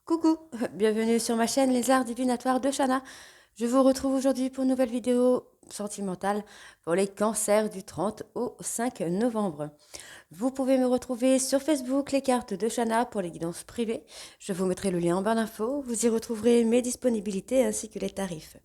Coucou, bienvenue sur ma chaîne Les Arts Divinatoires de Shana. Je vous retrouve aujourd'hui pour une nouvelle vidéo sentimentale pour les cancers du 30 au 5 novembre. Vous pouvez me retrouver sur Facebook, les cartes de Shana pour les guidances privées. Je vous mettrai le lien en barre d'infos. Vous y retrouverez mes disponibilités ainsi que les tarifs.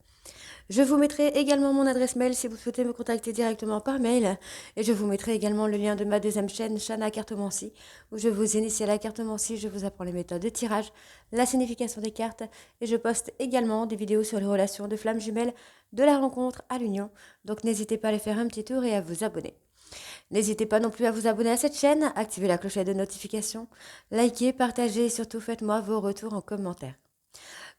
Je vous mettrai également mon adresse mail si vous souhaitez me contacter directement par mail. Et je vous mettrai également le lien de ma deuxième chaîne, Shana Cartomancie, où je vous initie à la cartomancie, je vous apprends les méthodes de tirage, la signification des cartes, et je poste également des vidéos sur les relations de flammes jumelles, de la rencontre à l'union. Donc n'hésitez pas à aller faire un petit tour et à vous abonner. N'hésitez pas non plus à vous abonner à cette chaîne, activer la clochette de notification, likez, partagez et surtout faites-moi vos retours en commentaire.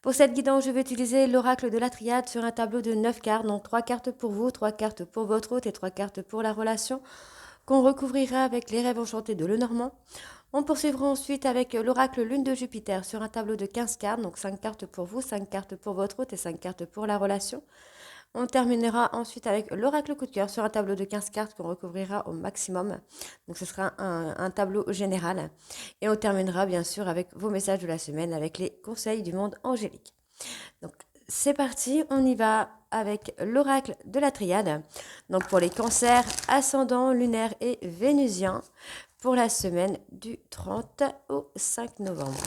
Pour cette guidance, je vais utiliser l'oracle de la triade sur un tableau de 9 cartes, donc 3 cartes pour vous, 3 cartes pour votre hôte et 3 cartes pour la relation, qu'on recouvrira avec les rêves enchantés de Lenormand. On poursuivra ensuite avec l'oracle lune de Jupiter sur un tableau de 15 cartes, donc 5 cartes pour vous, 5 cartes pour votre hôte et 5 cartes pour la relation. On terminera ensuite avec l'oracle coup de cœur sur un tableau de 15 cartes qu'on recouvrira au maximum. Donc ce sera un tableau général. Et on terminera bien sûr avec vos messages de la semaine avec les conseils du monde angélique. Donc c'est parti, on y va avec l'oracle de la triade. Donc pour les cancers, ascendant, lunaire et vénusien pour la semaine du 30 au 5 novembre.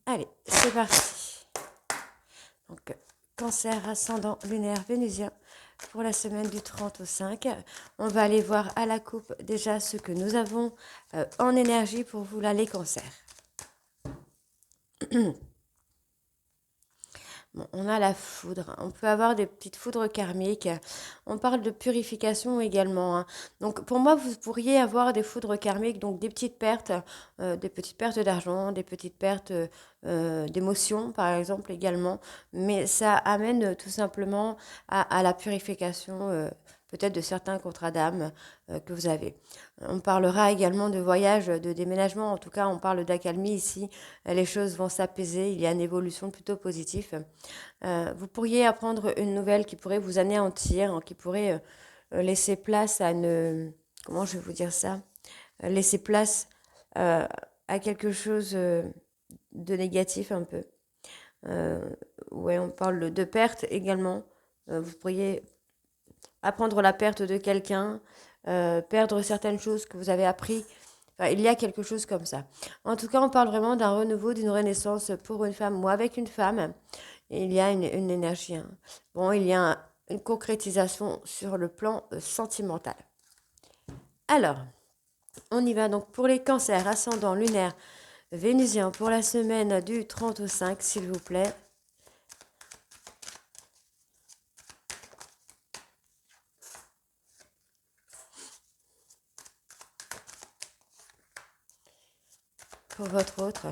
Allez, c'est parti. Donc, cancer, ascendant, lunaire, vénusien pour la semaine du 30 au 5. On va aller voir à la coupe déjà ce que nous avons en énergie pour vous là, les cancers. Bon, on a la foudre. On peut avoir des petites foudres karmiques. On parle de purification également, hein. Donc, pour moi, vous pourriez avoir des foudres karmiques, donc des petites pertes d'argent, des petites pertes d'émotions, par exemple, également. Mais ça amène tout simplement à la purification, peut-être de certains contrats d'âme que vous avez. On parlera également de voyage, de déménagement. En tout cas, on parle d'accalmie ici. Les choses vont s'apaiser. Il y a une évolution plutôt positive. Vous pourriez apprendre une nouvelle qui pourrait vous anéantir, hein, qui pourrait laisser place à une... Comment je vais vous dire ça? Laisser place euh, à quelque chose de négatif un peu. Euh, ouais, on parle de perte également. Vous pourriez apprendre la perte de quelqu'un, perdre certaines choses que vous avez appris. Enfin, il y a quelque chose comme ça. En tout cas, on parle vraiment d'un renouveau, d'une renaissance pour une femme ou avec une femme. Et il y a une énergie, hein. Bon, il y a une concrétisation sur le plan sentimental. Alors, on y va donc pour les cancers, ascendant lunaire, vénusien pour la semaine du 30 au 5, s'il vous plaît. Pour votre autre.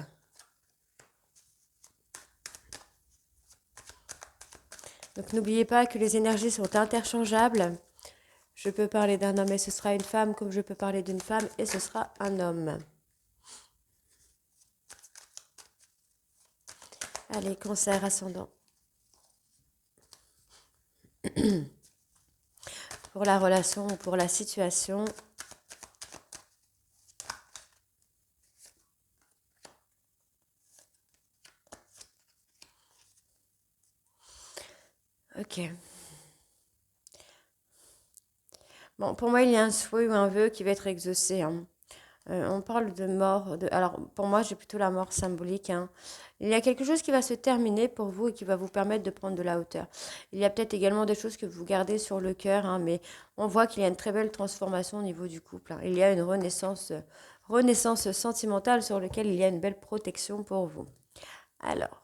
Donc n'oubliez pas que les énergies sont interchangeables. Je peux parler d'un homme et ce sera une femme, comme je peux parler d'une femme et ce sera un homme. Allez, cancer ascendant. Pour la relation ou pour la situation. Ok. Bon, pour moi, il y a un souhait ou un vœu qui va être exaucé, hein. On parle de mort. Alors, pour moi, j'ai plutôt la mort symbolique, hein. Il y a quelque chose qui va se terminer pour vous et qui va vous permettre de prendre de la hauteur. Il y a peut-être également des choses que vous gardez sur le cœur, hein, mais on voit qu'il y a une très belle transformation au niveau du couple, hein. Il y a une renaissance sentimentale sur laquelle il y a une belle protection pour vous. Alors,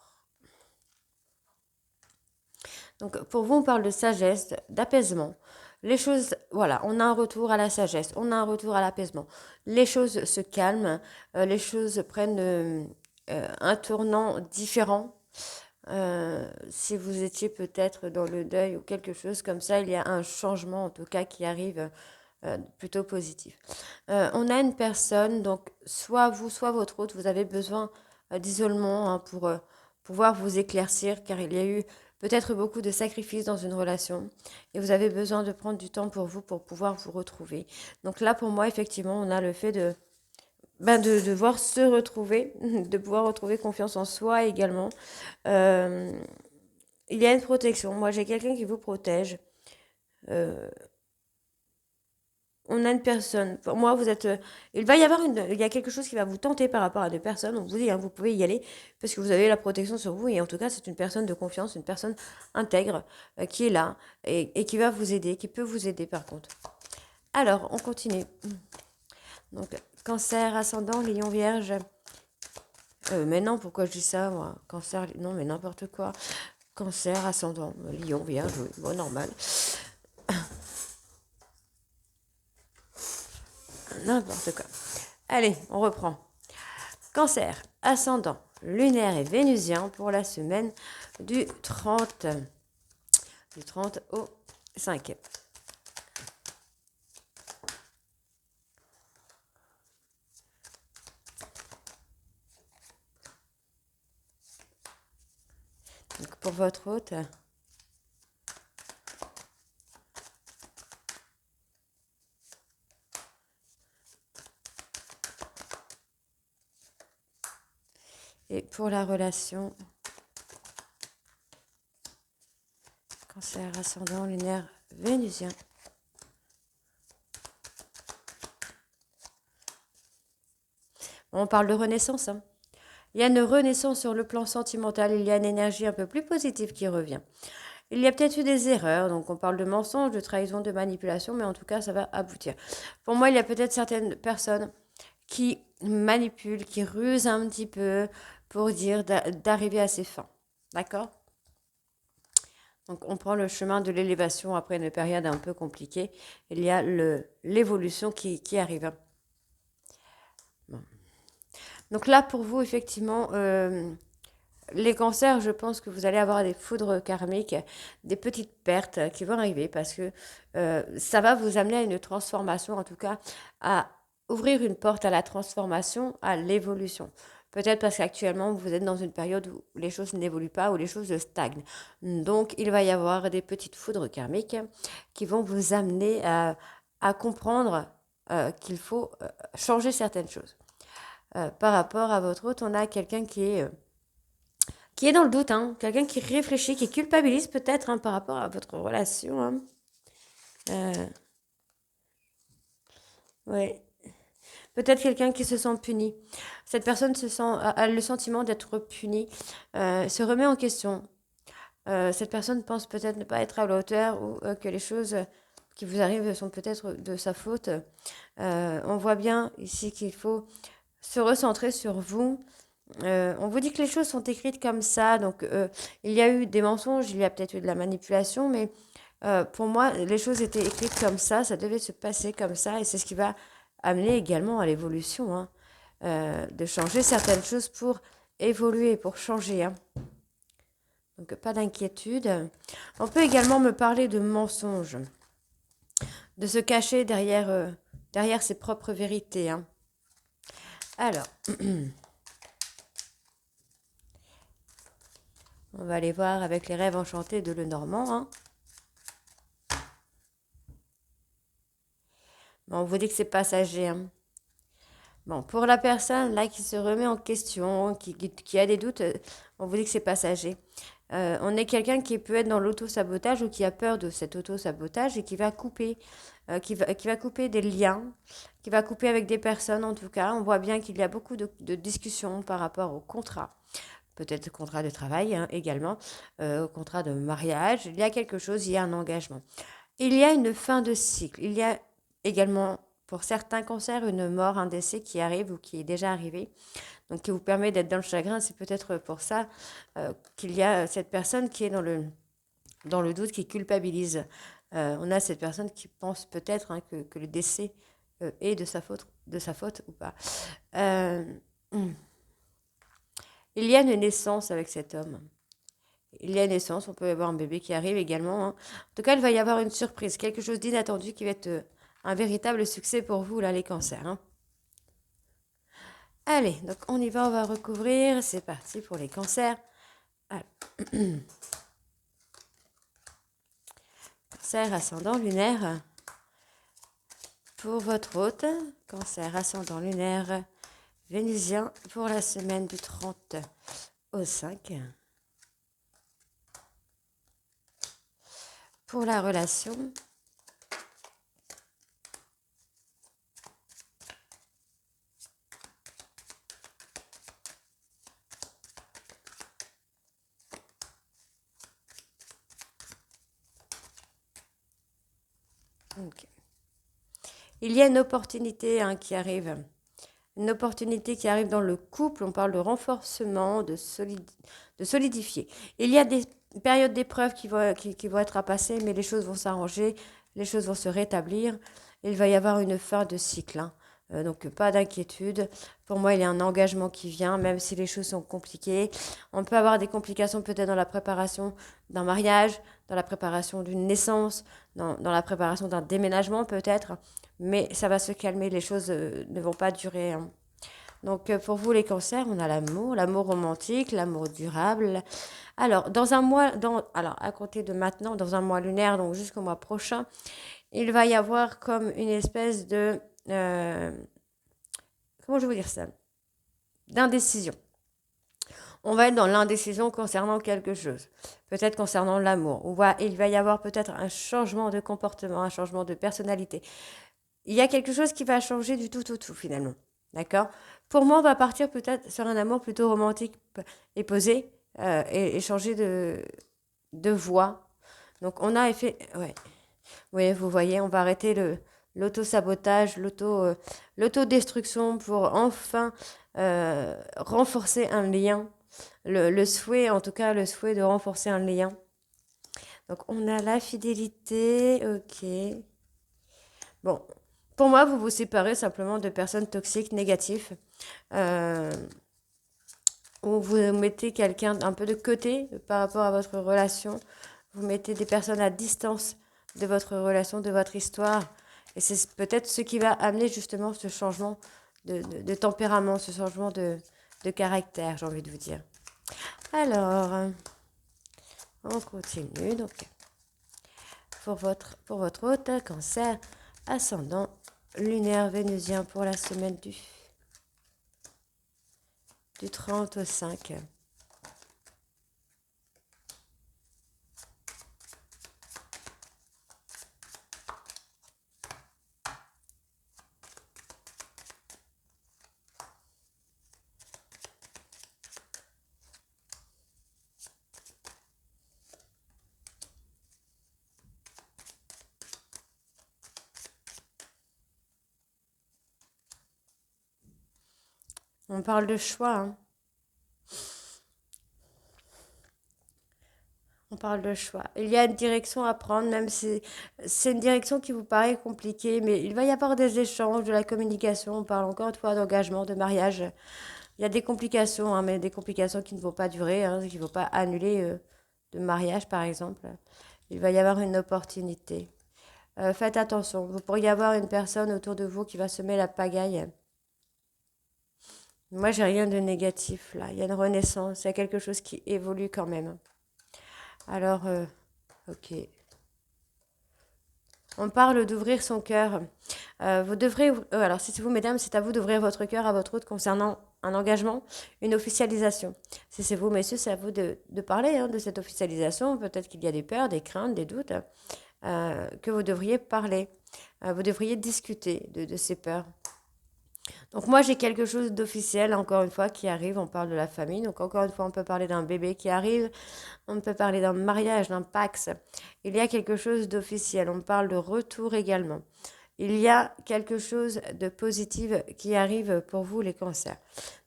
donc pour vous, on parle de sagesse, d'apaisement. Les choses, voilà, on a un retour à la sagesse, on a un retour à l'apaisement. Les choses se calment, les choses prennent un tournant différent. Si vous étiez peut-être dans le deuil ou quelque chose comme ça, il y a un changement en tout cas qui arrive plutôt positif. On a une personne, donc soit vous, soit votre autre, vous avez besoin d'isolement, hein, pour pouvoir vous éclaircir, car il y a eu peut-être beaucoup de sacrifices dans une relation et vous avez besoin de prendre du temps pour vous pour pouvoir vous retrouver. Donc là, pour moi, effectivement, on a le fait de devoir se retrouver, de pouvoir retrouver confiance en soi également. Euh, il y a une protection. Moi, j'ai quelqu'un qui vous protège. Euh, on a une personne. Pour moi, vous êtes. Il va y avoir il y a quelque chose qui va vous tenter par rapport à deux personnes. On vous dit, hein, vous pouvez y aller parce que vous avez la protection sur vous. Et en tout cas, c'est une personne de confiance, une personne intègre qui est là et qui va vous aider, qui peut vous aider par contre. Alors, on continue. Donc, cancer, ascendant, lion, vierge. Mais non, pourquoi je dis ça, moi? Cancer, non, mais n'importe quoi. Cancer, ascendant, lion, vierge, oui, bon, normal. N'importe quoi. Allez, on reprend. Cancer, ascendant, lunaire et vénusien pour la semaine du 30 au 5. Donc pour votre hôte, et pour la relation, cancer, ascendant, lunaire, vénusien. On parle de renaissance, hein. Il y a une renaissance sur le plan sentimental, il y a une énergie un peu plus positive qui revient. Il y a peut-être eu des erreurs, donc on parle de mensonges, de trahison, de manipulation, mais en tout cas, ça va aboutir. Pour moi, il y a peut-être certaines personnes qui manipulent, qui rusent un petit peu pour dire d'arriver à ses fins. D'accord? Donc on prend le chemin de l'élévation après une période un peu compliquée. Il y a l'évolution qui arrive. Bon. Donc là, pour vous, effectivement, les cancers, je pense que vous allez avoir des foudres karmiques, des petites pertes qui vont arriver parce que ça va vous amener à une transformation, en tout cas à ouvrir une porte à la transformation, à l'évolution. Peut-être parce qu'actuellement, vous êtes dans une période où les choses n'évoluent pas, où les choses stagnent. Donc, il va y avoir des petites foudres karmiques qui vont vous amener à comprendre qu'il faut changer certaines choses. Par rapport à votre hôte, on a quelqu'un qui est dans le doute, hein, quelqu'un qui réfléchit, qui culpabilise peut-être hein, par rapport à votre relation. Hein. Ouais. Peut-être quelqu'un qui se sent puni. Cette personne a le sentiment d'être punie, se remet en question. Cette personne pense peut-être ne pas être à la hauteur ou que les choses qui vous arrivent sont peut-être de sa faute. On voit bien ici qu'il faut se recentrer sur vous. On vous dit que les choses sont écrites comme ça, donc il y a eu des mensonges, il y a peut-être eu de la manipulation, mais pour moi, les choses étaient écrites comme ça devait se passer comme ça, et c'est ce qui va amener également à l'évolution, hein, de changer certaines choses pour évoluer, pour changer. Hein. Donc pas d'inquiétude. On peut également me parler de mensonges, de se cacher derrière ses propres vérités. Hein. Alors, on va aller voir avec les rêves enchantés de Lenormand. Hein. Bon, on vous dit que c'est passager. Hein. Bon, pour la personne là qui se remet en question, qui a des doutes, on vous dit que c'est passager. On est quelqu'un qui peut être dans l'auto-sabotage ou qui a peur de cet auto-sabotage et qui va couper, qui va couper des liens, qui va couper avec des personnes en tout cas. On voit bien qu'il y a beaucoup de discussions par rapport au contrat. Peut-être contrat de travail hein, également, au contrat de mariage. Il y a quelque chose, il y a un engagement. Il y a une fin de cycle. Il y a également, pour certains cancers, une mort, un décès qui arrive ou qui est déjà arrivé. Donc, qui vous permet d'être dans le chagrin. C'est peut-être pour ça qu'il y a cette personne qui est dans le doute, qui culpabilise. On a cette personne qui pense peut-être hein, que le décès est de sa faute ou pas. Il y a une naissance avec cet homme. Il y a une naissance, on peut avoir un bébé qui arrive également. Hein. En tout cas, il va y avoir une surprise, quelque chose d'inattendu qui va être un véritable succès pour vous, là, les cancers. Hein. Allez, donc on y va, on va recouvrir. C'est parti pour les cancers. Cancer ascendant lunaire pour votre hôte. Cancer ascendant lunaire vénusien pour la semaine du 30 au 5. Pour la relation. Okay. Il y a une opportunité qui arrive. Une opportunité qui arrive dans le couple. On parle de renforcement, de solidifier. Il y a des périodes d'épreuves qui vont être à passer, mais les choses vont s'arranger, les choses vont se rétablir. Il va y avoir une fin de cycle. Donc pas d'inquiétude. Pour moi, il y a un engagement qui vient, même si les choses sont compliquées. On peut avoir des complications peut-être dans la préparation d'un mariage, dans la préparation d'une naissance, dans la préparation d'un déménagement peut-être. Mais ça va se calmer, les choses ne vont pas durer. Donc pour vous les cancers, on a l'amour romantique, l'amour durable. Alors, alors à compter de maintenant, dans un mois lunaire, donc jusqu'au mois prochain, il va y avoir comme une espèce de... comment je vais vous dire ça? D'indécision. On va être dans l'indécision concernant quelque chose. Peut-être concernant l'amour. Il va y avoir peut-être un changement de comportement, un changement de personnalité. Il y a quelque chose qui va changer du tout finalement. D'accord? Pour moi, on va partir peut-être sur un amour plutôt romantique et posé et changer de voie. Donc on a effet... Ouais. Oui, vous voyez, on va arrêter l'auto-sabotage, l'autodestruction pour enfin renforcer un lien. Le souhait, en tout cas, le souhait de renforcer un lien. Donc on a la fidélité, ok. Bon, pour moi, vous vous séparez simplement de personnes toxiques, négatives, où vous mettez quelqu'un un peu de côté par rapport à votre relation. Vous mettez des personnes à distance de votre relation, de votre histoire. Et c'est peut-être ce qui va amener justement ce changement de tempérament, ce changement de caractère, j'ai envie de vous dire. Alors, on continue. Donc, pour votre hôte, cancer, ascendant, lunaire vénusien pour la semaine du 30 au 5. On parle de choix. On parle de choix. Il y a une direction à prendre, même si c'est une direction qui vous paraît compliquée, mais il va y avoir des échanges, de la communication. On parle encore une fois d'engagement, de mariage. Il y a des complications, mais des complications qui ne vont pas durer, qui ne vont pas annuler de mariage, par exemple. Il va y avoir une opportunité. Faites attention. Vous pourriez avoir une personne autour de vous qui va semer la pagaille. Moi, j'ai rien de négatif là. Il y a une renaissance, il y a quelque chose qui évolue quand même. Alors, ok. On parle d'ouvrir son cœur. Vous devrez, alors si c'est vous, mesdames, c'est à vous d'ouvrir votre cœur à votre autre concernant un engagement, une officialisation. Si c'est vous, messieurs, c'est à vous de parler de cette officialisation. Peut-être qu'il y a des peurs, des craintes, des doutes que vous devriez parler. Vous devriez discuter de ces peurs. Donc moi j'ai quelque chose d'officiel encore une fois qui arrive, on parle de la famille, donc encore une fois on peut parler d'un bébé qui arrive, on peut parler d'un mariage, d'un pax, il y a quelque chose d'officiel, on parle de retour également. Il y a quelque chose de positif qui arrive pour vous les cancers.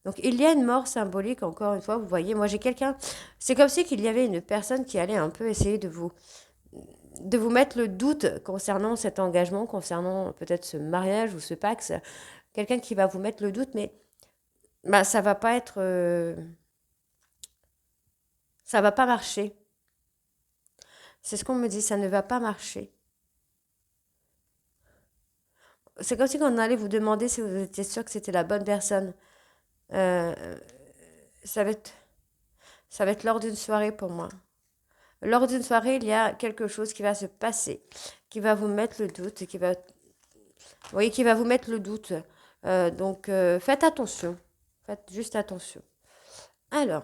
Donc il y a une mort symbolique encore une fois, vous voyez, moi j'ai quelqu'un, c'est comme si qu'il y avait une personne qui allait un peu essayer de vous mettre le doute concernant cet engagement, concernant peut-être ce mariage ou ce pax, quelqu'un qui va vous mettre le doute, mais ça va pas être, ça va pas marcher. C'est ce qu'on me dit, ça ne va pas marcher. C'est comme si on allait vous demander si vous étiez sûr que c'était la bonne personne. Euh, ça va être, ça va être lors d'une soirée pour moi. lors d'une soirée, il y a quelque chose qui va se passer, qui va vous mettre le doute, qui va, oui, qui va vous mettre le doute. Donc, faites attention. Faites juste attention. Alors,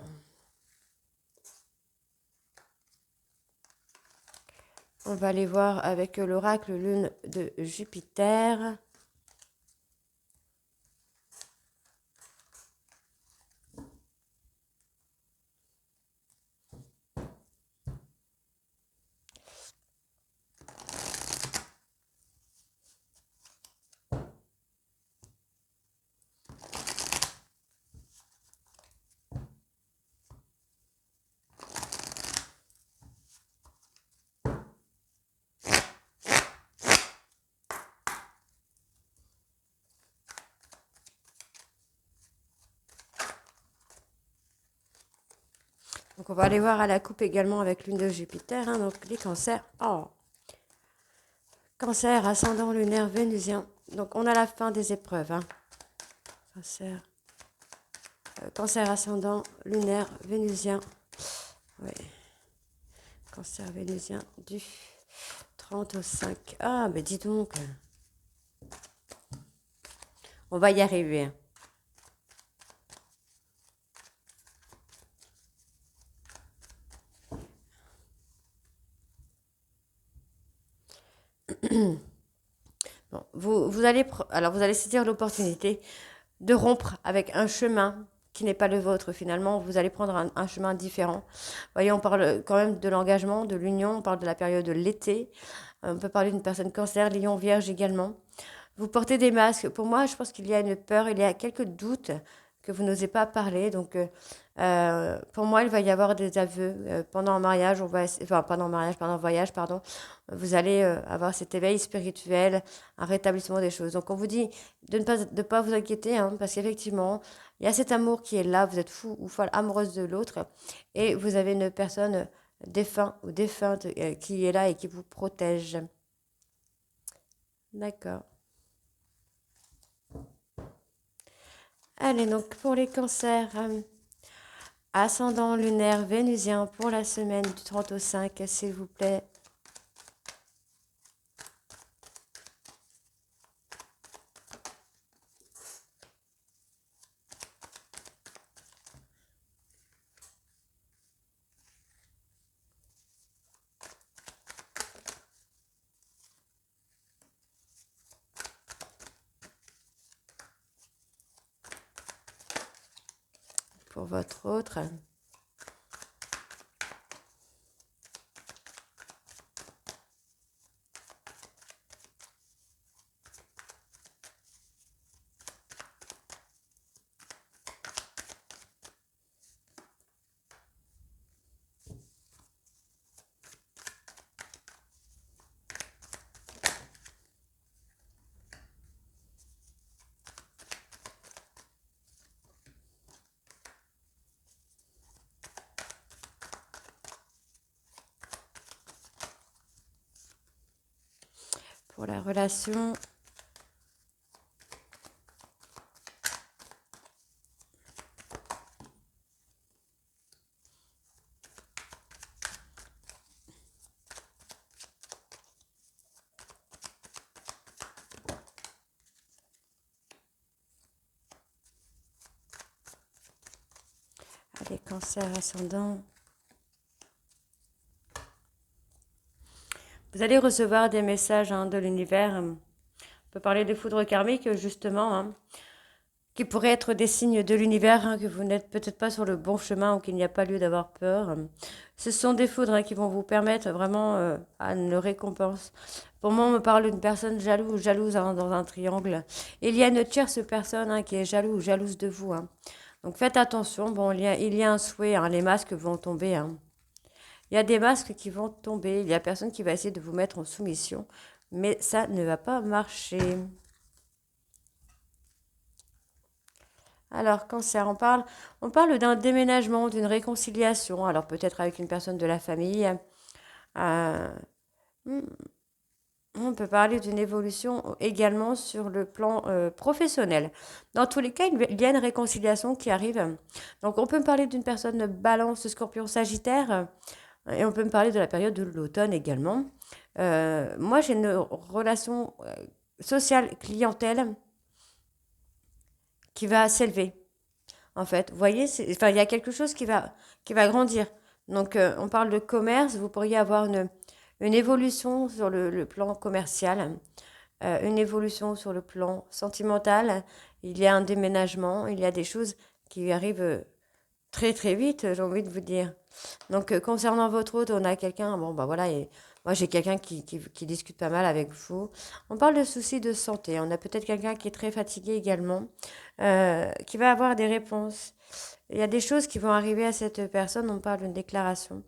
on va aller voir avec l'oracle lune de Jupiter. Donc, on va aller voir à la coupe également avec lune de Jupiter. Hein, donc, les cancers. Oh, cancer, ascendant lunaire vénusien. Donc, on a la fin des épreuves. Hein. Cancer. Cancer ascendant lunaire vénusien. Oui. Cancer vénusien du 30 au 5. Ah, mais dis donc. On va y arriver. Bon, vous allez saisir l'opportunité de rompre avec un chemin qui n'est pas le vôtre finalement. Vous allez prendre un chemin différent. Vous voyez, on parle quand même de l'engagement, de l'union, on parle de la période de l'été. On peut parler d'une personne cancer, lion, vierge également. Vous portez des masques. Pour moi, je pense qu'il y a une peur, il y a quelques doutes que vous n'osez pas parler. Donc, pour moi, il va y avoir des aveux. Pendant un mariage, enfin, pendant un mariage, pendant un voyage, pardon, vous allez avoir cet éveil spirituel, un rétablissement des choses. Donc, on vous dit de ne pas vous inquiéter, hein, parce qu'effectivement, il y a cet amour qui est là. Vous êtes fou ou folle amoureuse de l'autre, et vous avez une personne défunt ou défunte qui est là et qui vous protège. D'accord. Allez, donc pour les cancers, ascendant lunaire vénusien pour la semaine du 30 au 5, s'il vous plaît. Pour votre autre. Pour la relation. Allez, cancer ascendant. Vous allez recevoir des messages de l'univers. On peut parler de foudre karmique, justement, qui pourraient être des signes de l'univers, que vous n'êtes peut-être pas sur le bon chemin ou qu'il n'y a pas lieu d'avoir peur. Ce sont des foudres qui vont vous permettre vraiment à une récompense. Pour moi, on me parle d'une personne jalouse dans un triangle. Il y a une tierce personne qui est jalouse ou jalouse de vous. Donc faites attention. Bon, il y a un souhait. Les masques vont tomber. Il y a des masques qui vont tomber. Il y a personne qui va essayer de vous mettre en soumission. Mais ça ne va pas marcher. Alors, cancer, on parle d'un déménagement, d'une réconciliation. Alors, peut-être avec une personne de la famille. Euh, hmm, on peut parler d'une évolution également sur le plan professionnel. Dans tous les cas, il y a une réconciliation qui arrive. Donc, on peut parler d'une personne balance, scorpion, sagittaire. Et on peut me parler de la période de l'automne également. Moi, j'ai une relation sociale clientèle qui va s'élever. En fait, vous voyez, enfin, il y a quelque chose qui va grandir. Donc, on parle de commerce. Vous pourriez avoir une évolution sur le plan commercial, une évolution sur le plan sentimental. Il y a un déménagement, il y a des choses qui arrivent très très vite, j'ai envie de vous dire. Donc, concernant votre hôte, on a quelqu'un, bon, bah voilà, et moi j'ai quelqu'un qui discute pas mal avec vous. On parle de soucis de santé. On a peut-être quelqu'un qui est très fatigué également, qui va avoir des réponses. Il y a des choses qui vont arriver à cette personne, on parle d'une déclaration.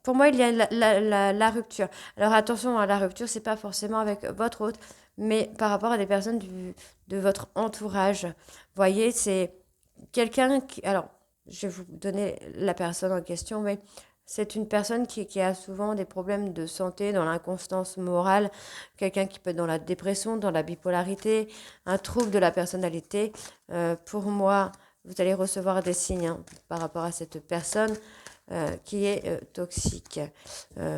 Pour moi, il y a la rupture. Alors attention, à la rupture, c'est pas forcément avec votre hôte, mais par rapport à des personnes de votre entourage. Vous voyez, c'est quelqu'un qui... Alors, je vais vous donner la personne en question, mais c'est une personne qui a souvent des problèmes de santé, dans l'inconstance morale, quelqu'un qui peut être dans la dépression, dans la bipolarité, un trouble de la personnalité. Pour moi, vous allez recevoir des signes par rapport à cette personne qui est toxique.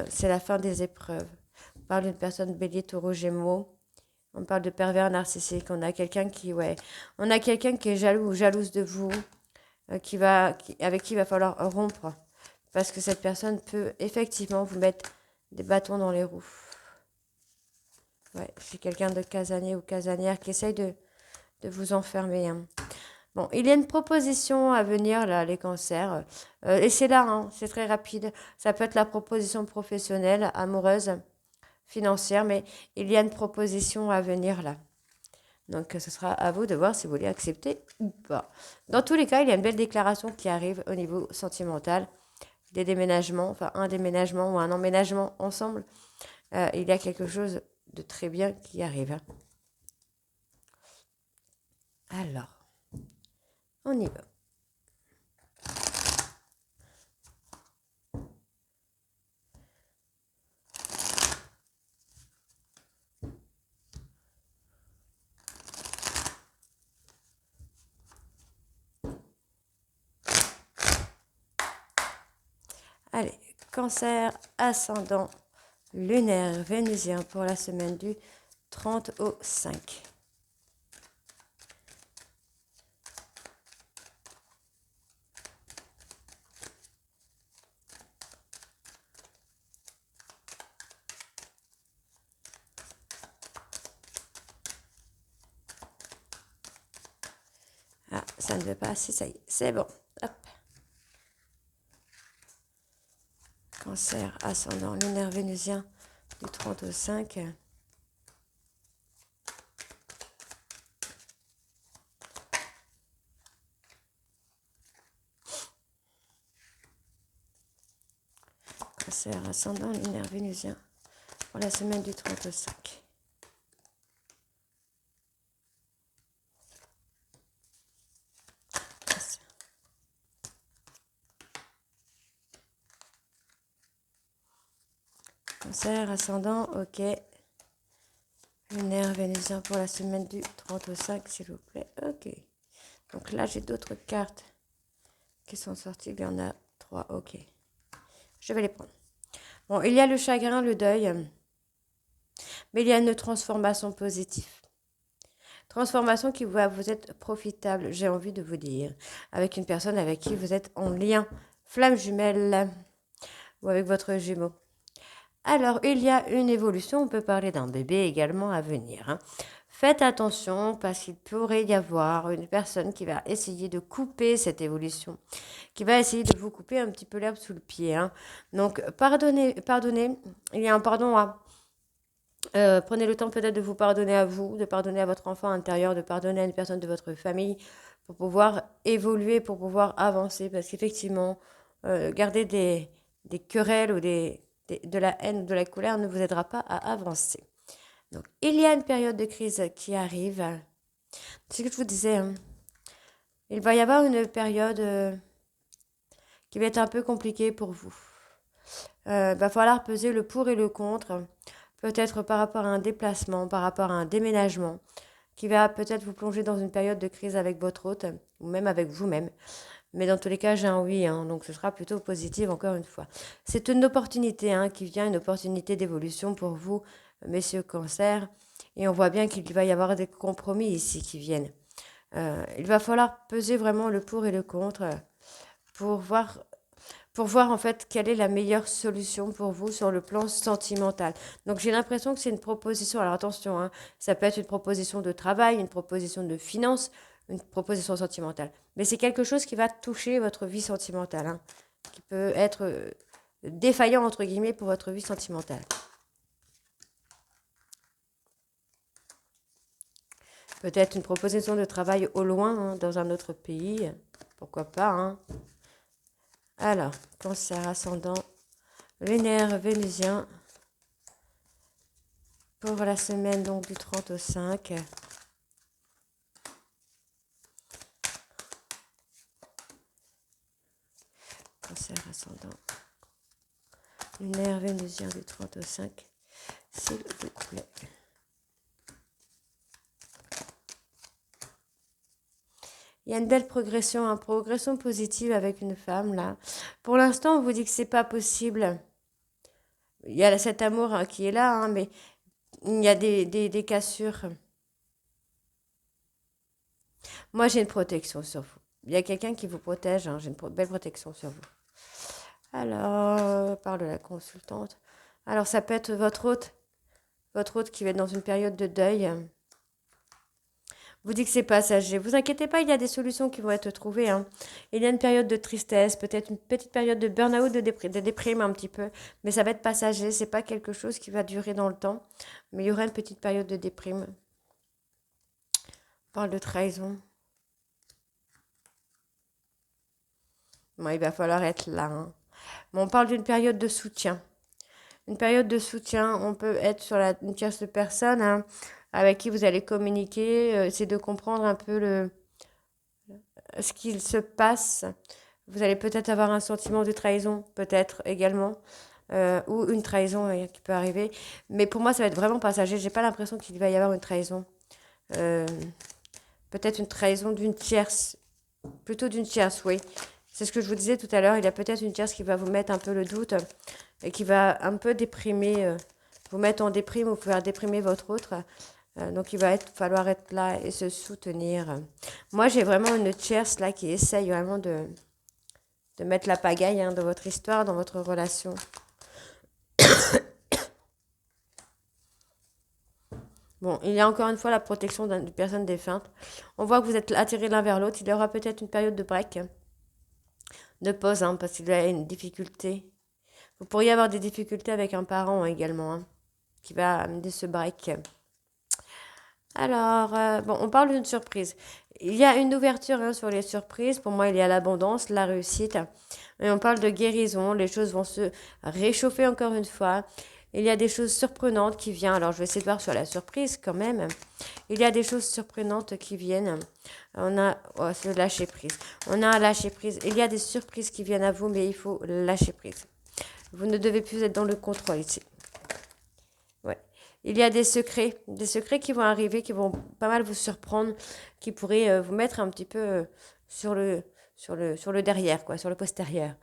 C'est la fin des épreuves. On parle d'une personne bélier, taureau, gémeaux. On parle de pervers narcissique. On a quelqu'un on a quelqu'un qui est jaloux ou jalouse de vous, avec qui il va falloir rompre. Parce que cette personne peut effectivement vous mettre des bâtons dans les roues. Ouais, c'est quelqu'un de casanier ou casanière qui essaye de vous enfermer. Bon, il y a une proposition à venir, là, les cancers. Et c'est là, c'est très rapide. Ça peut être la proposition professionnelle, amoureuse, financière, mais il y a une proposition à venir là. Donc, ce sera à vous de voir si vous voulez accepter ou pas. Dans tous les cas, il y a une belle déclaration qui arrive au niveau sentimental. Des déménagements, enfin un déménagement ou un emménagement ensemble. Il y a quelque chose de très bien qui arrive. Alors, on y va. Allez, cancer, ascendant, lunaire, vénusien pour la semaine du 30 au 5. Ah, ça ne veut pas, ça y est, c'est bon. Hop. Cancer, ascendant, lunaire, vénusien du 30 au 5. Cancer, ascendant, lunaire, vénusien pour la semaine du 30 au 5. Cancer, ascendant, ok. Lunaire, vénusien pour la semaine du 30 au 5, s'il vous plaît. Ok. Donc là, j'ai d'autres cartes qui sont sorties. Il y en a 3, ok. Je vais les prendre. Bon, il y a le chagrin, le deuil, mais il y a une transformation positive. Transformation qui va vous être profitable, j'ai envie de vous dire, avec une personne avec qui vous êtes en lien, flamme jumelle, ou avec votre jumeau. Alors, il y a une évolution, on peut parler d'un bébé également à venir. Faites attention parce qu'il pourrait y avoir une personne qui va essayer de couper cette évolution, qui va essayer de vous couper un petit peu l'herbe sous le pied. Donc, pardonnez, il y a un pardon à... prenez le temps peut-être de vous pardonner à vous, de pardonner à votre enfant intérieur, de pardonner à une personne de votre famille pour pouvoir évoluer, pour pouvoir avancer. Parce qu'effectivement, garder des querelles ou de la haine ou de la colère ne vous aidera pas à avancer. Donc, il y a une période de crise qui arrive. C'est ce que je vous disais. Il va y avoir une période qui va être un peu compliquée pour vous. Va falloir peser le pour et le contre. Peut-être par rapport à un déplacement, par rapport à un déménagement, qui va peut-être vous plonger dans une période de crise avec votre hôte, ou même avec vous-même. Mais dans tous les cas, j'ai un oui, hein, donc ce sera plutôt positif encore une fois. C'est une opportunité hein, qui vient, une opportunité d'évolution pour vous, messieurs cancer. Et on voit bien qu'il va y avoir des compromis ici qui viennent. Il va falloir peser vraiment le pour et le contre pour voir, pour voir en fait quelle est la meilleure solution pour vous sur le plan sentimental. Donc j'ai l'impression que c'est une proposition, alors attention, hein, ça peut être une proposition de travail, une proposition de finance, une proposition sentimentale. Mais c'est quelque chose qui va toucher votre vie sentimentale, hein, qui peut être défaillant entre guillemets pour votre vie sentimentale. Peut-être une proposition de travail au loin, hein, dans un autre pays, pourquoi pas. Hein. Alors, cancer ascendant, lunaire vénusien, pour la semaine donc du 30 au 5. Cancer ascendant, lunaire vénusien du 30 au 5, s'il vous plaît. Il y a une belle progression, une progression positive avec une femme là. Pour l'instant, on vous dit que c'est pas possible. Il y a cet amour hein, qui est là, hein, mais il y a des cassures. Moi, j'ai une protection sur vous. Il y a quelqu'un qui vous protège, hein, j'ai une belle protection sur vous. Alors, parle de la consultante. Alors, ça peut être votre hôte qui va être dans une période de deuil. Vous dites que c'est passager. Vous inquiétez pas, il y a des solutions qui vont être trouvées. Hein. Il y a une période de tristesse, peut-être une petite période de burn-out, de déprime un petit peu, mais ça va être passager. C'est pas quelque chose qui va durer dans le temps, mais il y aura une petite période de déprime. On parle de trahison. Bon, il va falloir être là. Hein. Mais on parle d'une période de soutien. Une période de soutien, on peut être sur une tierce personne hein, avec qui vous allez communiquer. C'est de comprendre un peu ce qu'il se passe. Vous allez peut-être avoir un sentiment de trahison, peut-être également, ou une trahison qui peut arriver. Mais pour moi, ça va être vraiment passager. J'ai pas l'impression qu'il va y avoir une trahison. Euh, peut-être une trahison d'une tierce, plutôt d'une tierce, oui. C'est ce que je vous disais tout à l'heure. Il y a peut-être une tierce qui va vous mettre un peu le doute et qui va un peu déprimer, vous mettre en déprime ou faire déprimer votre autre. Donc il va falloir être là et se soutenir. Moi, j'ai vraiment une tierce là qui essaye vraiment de mettre la pagaille hein, dans votre histoire, dans votre relation. Bon, il y a encore une fois la protection d'une personne défunte. On voit que vous êtes attirés l'un vers l'autre. Il y aura peut-être une période de break, de pause, hein, parce qu'il y a une difficulté. Vous pourriez avoir des difficultés avec un parent également, hein, qui va amener ce break. Alors, bon, on parle d'une surprise. Il y a une ouverture hein, sur les surprises. Pour moi, il y a l'abondance, la réussite. Et on parle de guérison. Les choses vont se réchauffer encore une fois. Il y a des choses surprenantes qui viennent. Alors, je vais essayer de voir sur la surprise quand même. Il y a des choses surprenantes qui viennent. On a ce lâcher prise. On a un lâcher prise. Il y a des surprises qui viennent à vous, mais il faut lâcher prise. Vous ne devez plus être dans le contrôle ici. Ouais. Il y a des secrets qui vont arriver, qui vont pas mal vous surprendre, qui pourraient vous mettre un petit peu sur le derrière, quoi, sur le postérieur.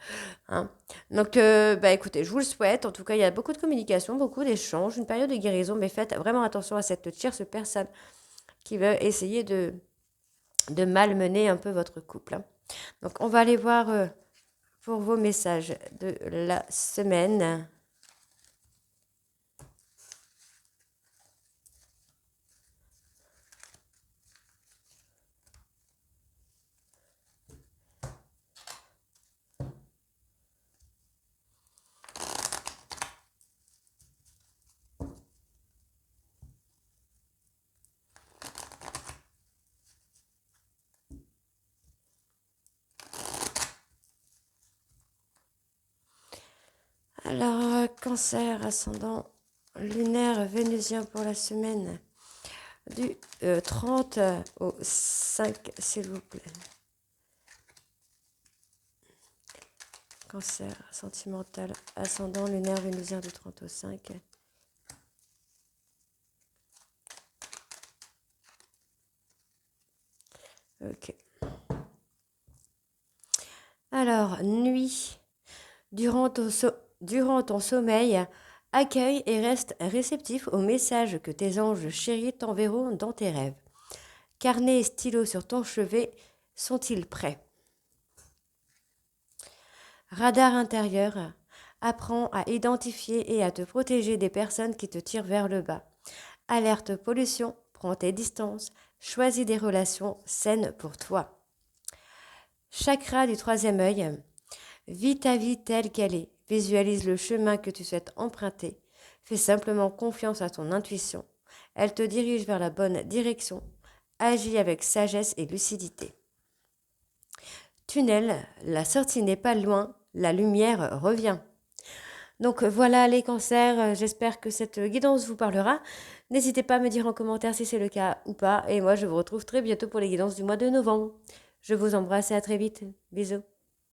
Hein. Donc, bah, écoutez, je vous le souhaite. En tout cas, il y a beaucoup de communication, beaucoup d'échanges, une période de guérison, mais faites vraiment attention à cette tierce personne qui veut essayer de malmener un peu votre couple. Hein. Donc, on va aller voir pour vos messages de la semaine. Alors, cancer, ascendant lunaire vénusien pour la semaine du 30 au 5, s'il vous plaît. Cancer, sentimental, ascendant lunaire vénusien du 30 au 5. Ok. Alors, nuit, durant ton sommeil, accueille et reste réceptif aux messages que tes anges chéris t'enverront dans tes rêves. Carnet et stylo sur ton chevet sont-ils prêts? Radar intérieur, apprends à identifier et à te protéger des personnes qui te tirent vers le bas. Alerte pollution, prends tes distances, choisis des relations saines pour toi. Chakra du troisième œil, vis ta vie telle qu'elle est, visualise le chemin que tu souhaites emprunter, fais simplement confiance à ton intuition, elle te dirige vers la bonne direction, agis avec sagesse et lucidité. Tunnel, la sortie n'est pas loin, la lumière revient. Donc voilà les cancers, j'espère que cette guidance vous parlera. N'hésitez pas à me dire en commentaire si c'est le cas ou pas. Et moi je vous retrouve très bientôt pour les guidances du mois de novembre. Je vous embrasse et à très vite. Bisous.